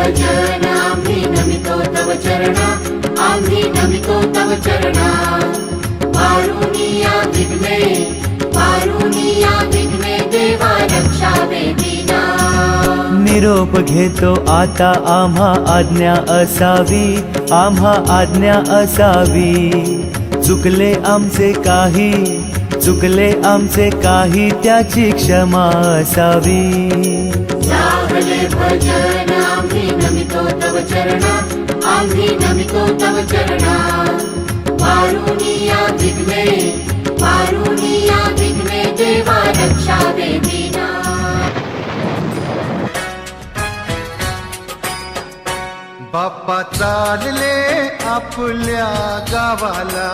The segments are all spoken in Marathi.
भजन आम्ही नमितो तव चरणा, आम्ही नमितो तव चरणा। पारुनिया विघ्ने, पारुनिया विघ्ने, देवा रक्षावे दीना। निरोप घेतो आता आम्हा आज्ञा असावी, आम्हा आज्ञा असावी। चुकले आमचे काही, चुकले आमचे काही, त्याची क्षमा असावी। लागले भजन आम्ही नमितो तव चरणा, आम्ही नमितो तव चरणा। पारुनिया विघ्ने, पारुनिया विघ्ने, देवा रक्षावे दीना। बाप्पा चालले आपल्या गावाला,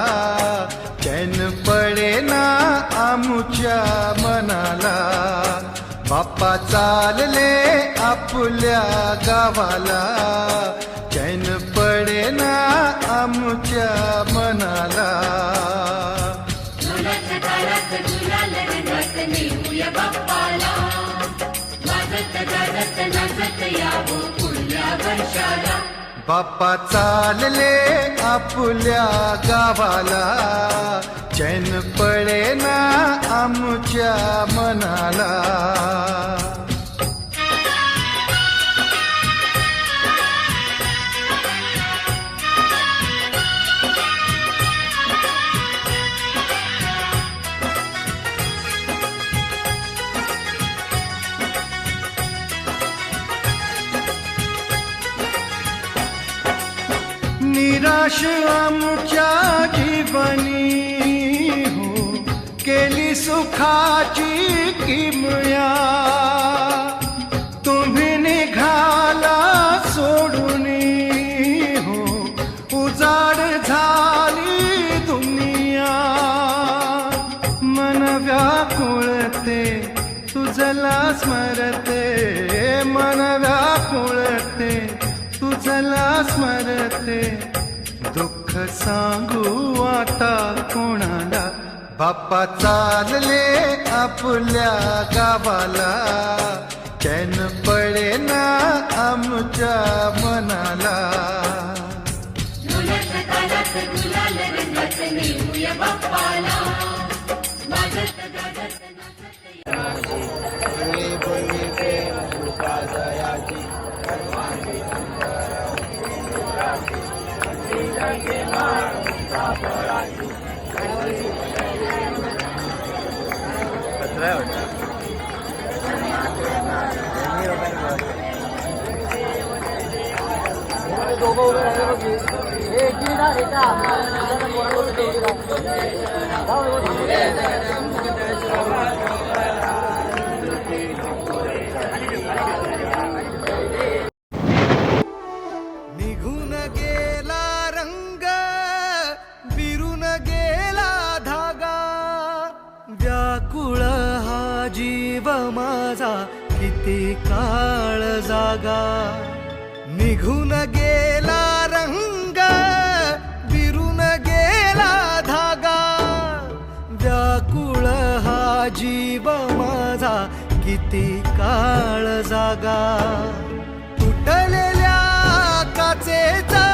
चैन पडेना आमुच्या मनाला। बाप्पा चालले आपल्या गावाला, चैन पडेना आमुच्या मनाला। झुलत गाडत झुलाल रंगात नेऊया बाप्पाला, वाजत गाजत नाचत यावो पुढल्या वर्षाला। बाप्पा चालले आपल्या गावाला, चैन पडेना आमुच्या मनाला। निराश आमच्या जीवनी हो, केली सुखाची किमया। तुम्ही निघाला सोडूनी हो, उजाड झाली दुनिया। मन व्याकुळते तुझला स्मरते, मन व्याकुळते तुझला स्मरते। दुःख सांगू आता कोणाला, बाप्पा चालले आपल्या गावाला, चैन पडेना आमच्या मनाला। झुलत गाडत झुलाल रंगात नेऊया बाप्पाला, वाजत गाजत नाचत निघून गेला रंग, विरून गेला धागा। व्याकुळ हा जीव माझा, किती काळ जागा। निघून गेला रंग, विरून गेला धागा। व्याकुळ हा जीव माझा, किती काळ जागा। तुटलेल्या काचेचा